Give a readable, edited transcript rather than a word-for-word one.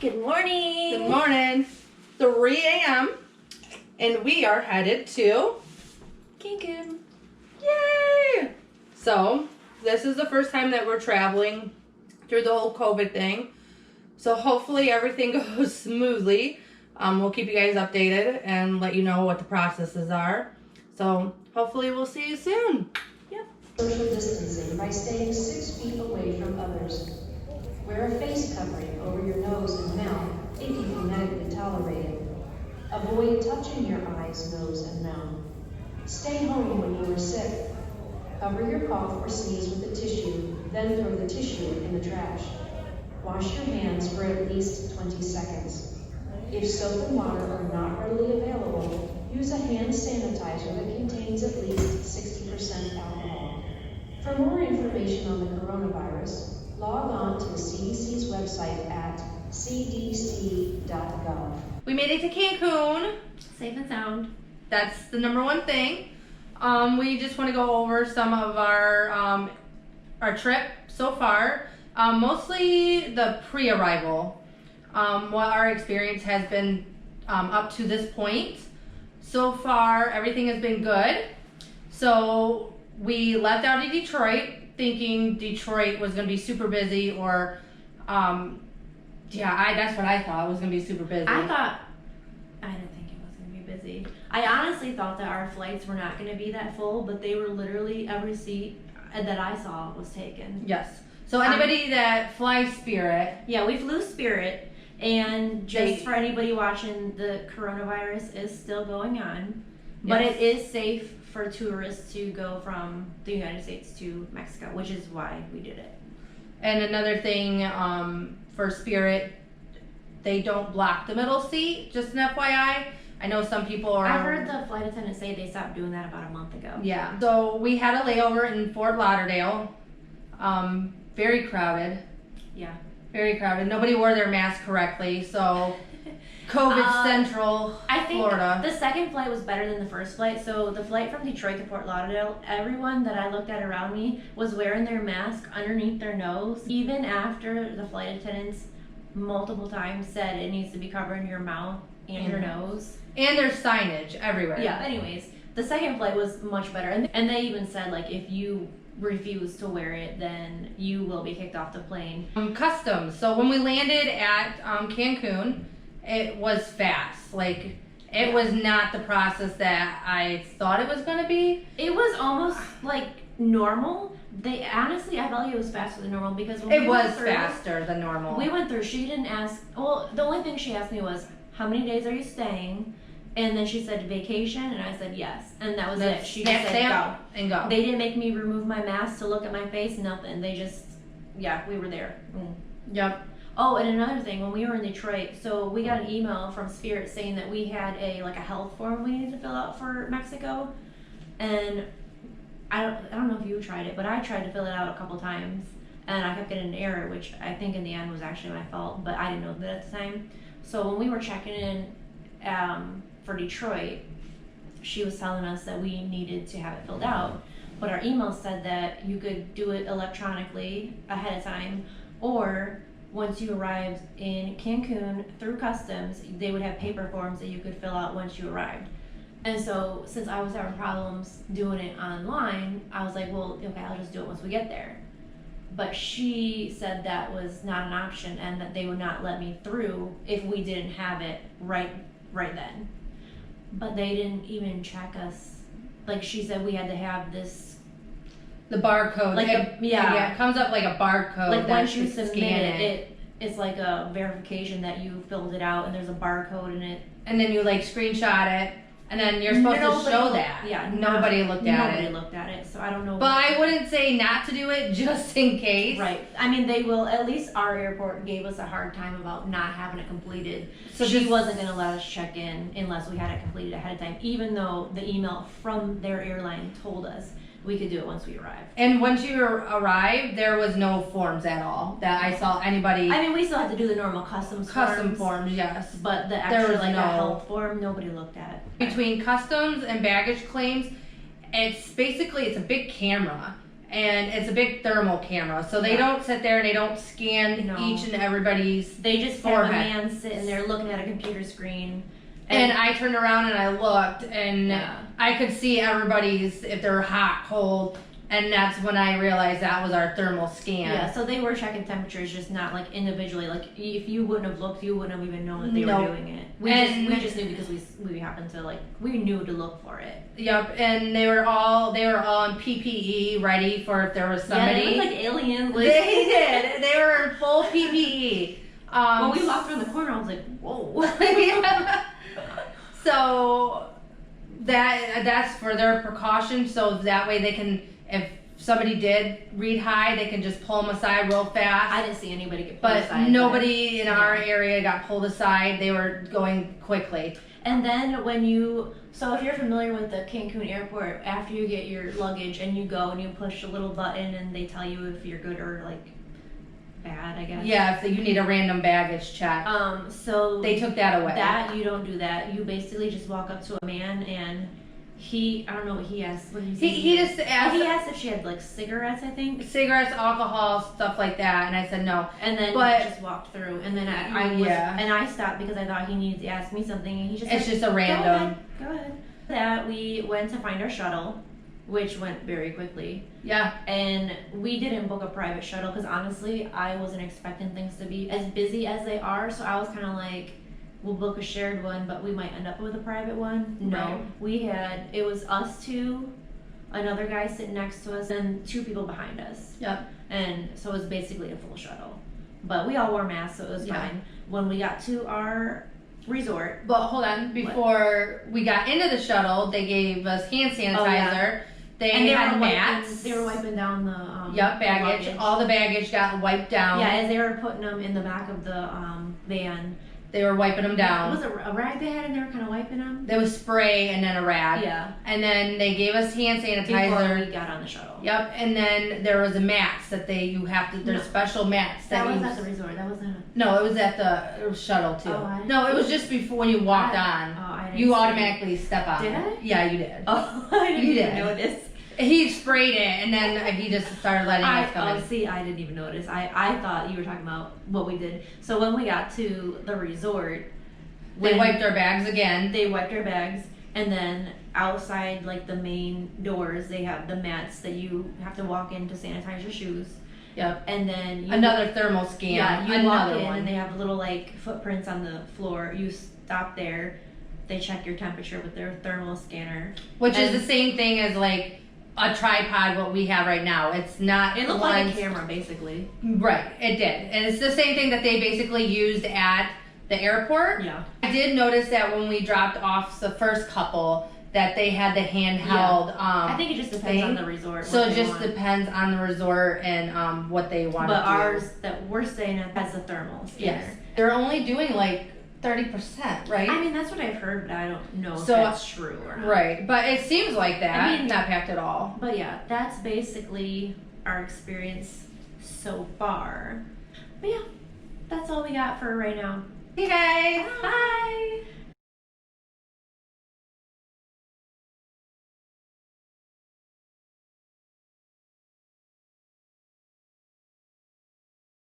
Good morning. Good morning. 3 a.m. and we are headed to Cancun. Yay! So, this is the first time that we're traveling through the whole COVID thing. So, hopefully everything goes smoothly. We'll keep you guys updated and let you know what the processes are. So, hopefully we'll see you soon. Yep. Social distancing by staying 6 feet away from others. Wear a face covering over your nose and mouth if you can medically tolerate it. Avoid touching your eyes, nose, and mouth. Stay home when you are sick. Cover your cough or sneeze with a tissue, then throw the tissue in the trash. Wash your hands for at least 20 seconds. If soap and water are not readily available, use a hand sanitizer that contains at least 60% alcohol. For more information on the coronavirus, log on to the CDC's website at cdc.gov. We made it to Cancun. Safe and sound. That's the number one thing. We just want to go over some of our trip so far. Mostly the pre-arrival. What our experience has been up to this point. So far, everything has been good. So we left out of Detroit thinking Detroit was going to be super busy, or that's what I thought, it was going to be super busy. I didn't think it was going to be busy. I honestly thought that our flights were not going to be that full, but they were literally every seat that I saw was taken. Yes. So anybody that flies Spirit. Yeah, we flew Spirit, and just for anybody watching, the coronavirus is still going on, but Yes. it is safe for tourists to go from the United States to Mexico, which is why we did it. And another thing, for Spirit, they don't block the middle seat, just an FYI. I know some people are... I heard the flight attendant say they stopped doing that about a month ago. Yeah. So we had a layover in Fort Lauderdale. Very crowded. Yeah. Very crowded. Nobody wore their mask correctly, so COVID Central, I think Florida. the second flight was better than the first flight. So the flight from Detroit to Fort Lauderdale, everyone that I looked at around me was wearing their mask underneath their nose, even after the flight attendants multiple times said it needs to be covering your mouth and your nose. And there's signage everywhere. Yeah, anyways, the second flight was much better. And they even said, like, if you refuse to wear it, then you will be kicked off the plane. Customs. So when we landed at Cancun, it was fast. Like, it was not the process that I thought it was going to be. It was almost like normal. I felt like it was faster than normal because when It was faster than normal. We went through, she didn't ask, well, the only thing she asked me was, how many days are you staying? And then she said vacation, and I said yes. And that was it. She just said go. And go. They didn't make me remove my mask to look at my face, nothing. They just, we were there. Yep. Oh, and another thing, when we were in Detroit, so we got an email from Spirit saying that we had a health form we needed to fill out for Mexico. And I don't know if you tried it, but I tried to fill it out a couple times, and I kept getting an error, which I think in the end was actually my fault, but I didn't know that at the time. So when we were checking in for Detroit, she was telling us that we needed to have it filled out, but our email said that you could do it electronically ahead of time, or once you arrived in Cancun through customs, they would have paper forms that you could fill out once you arrived. And so since I was having problems doing it online, I was like, well, okay, I'll just do it once we get there. But she said that was not an option and that they would not let me through if we didn't have it right then. But they didn't even check us. Like, she said we had to have this... The barcode. Like it comes up like a barcode. Like, once you scan submit it's like a verification that you filled it out, and there's a barcode in it. And then you screenshot it, and then you're supposed to show that. Yeah. Nobody looked at it. Nobody looked at it, so I don't know. But I wouldn't say not to do it just in case. Right. I mean, they will, at least our airport gave us a hard time about not having it completed. So she just wasn't going to let us check in unless we had it completed ahead of time, even though the email from their airline told us we could do it once we arrived. And once you arrived, there was no forms at all that I saw anybody. I mean, we still had to do the normal custom forms, yes. But the There actual was a no- health form, nobody looked at. Between customs and baggage claims, it's a big camera, and it's a big thermal camera. So they don't sit there and they don't scan each and everybody's They just forehead. have a man sitting there looking at a computer screen. And I turned around and I looked, and I could see everybody's, if they're hot, cold, and that's when I realized that was our thermal scan. Yeah, so they were checking temperatures, just not like individually. Like if you wouldn't have looked, you wouldn't have even known that they were doing it. We just knew because we happened to we knew to look for it. Yep, and they were all in PPE, ready for if there was somebody. Yeah, they looked like aliens. Like, they did. They were in full PPE. When we walked around the corner, I was like, whoa. So that's for their precaution, so that way they can, if somebody did read high, they can just pull them aside real fast. I didn't see anybody get pulled aside. But nobody in our area got pulled aside. They were going quickly. And then so if you're familiar with the Cancun airport, after you get your luggage and you go and you push a little button and they tell you if you're good or bad, I guess. Yeah, if you need a random baggage check. So they took that away. That you don't do that. You basically just walk up to a man and I don't know what he asked. What he just asked. He asked if she had cigarettes, I think. Cigarettes, alcohol, stuff like that, and I said no. And then just walked through, and then I stopped because I thought he needed to ask me something, and he just just a random. Go ahead. That we went to find our shuttle, which went very quickly. Yeah. And we didn't book a private shuttle because honestly, I wasn't expecting things to be as busy as they are. So I was kind of like, we'll book a shared one, but we might end up with a private one. No, it was us two, another guy sitting next to us, and two people behind us. Yep. And so it was basically a full shuttle. But we all wore masks, so it was fine. When we got to our resort. But hold on, before we got into the shuttle, they gave us hand sanitizer. Oh, yeah. They had mats. They were wiping down the baggage. luggage. All the baggage got wiped down. Yeah, as they were putting them in the back of the van. They were wiping them down. Was it a rag they had and they were kind of wiping them? There was spray and then a rag. Yeah. And then they gave us hand sanitizer. Before we got on the shuttle. Yep. And then there was a mats that there's special mats. That was at the resort. That wasn't. No, it was at the shuttle too. Oh, it was just before when you walked on. I didn't you automatically step on. Did I? Yeah, you did. Oh, I didn't even notice. He sprayed it, and then he just started letting us come in. See, I didn't even notice. I thought you were talking about what we did. So when we got to the resort, they wiped our bags again. They wiped our bags, and then outside, the main doors, they have the mats that you have to walk in to sanitize your shoes. Yep. And then another thermal scan. Yeah, you walk in, and they have little footprints on the floor. You stop there. They check your temperature with their thermal scanner, which is the same thing as a tripod, what we have right now. It's not. It looked like a camera, basically. Right, it did. And it's the same thing that they basically used at the airport. Yeah. I did notice that when we dropped off the first couple, that they had the handheld I think it just depends on the resort. So it just depends on the resort and what they want to do. But ours that we're staying at has a thermal scanner. Yes. They're only doing 30%, right? I mean, that's what I've heard, but I don't know if that's true or not. Right, but it seems like that. I mean, not packed at all. But yeah, that's basically our experience so far. But yeah, that's all we got for right now. Hey guys! Bye!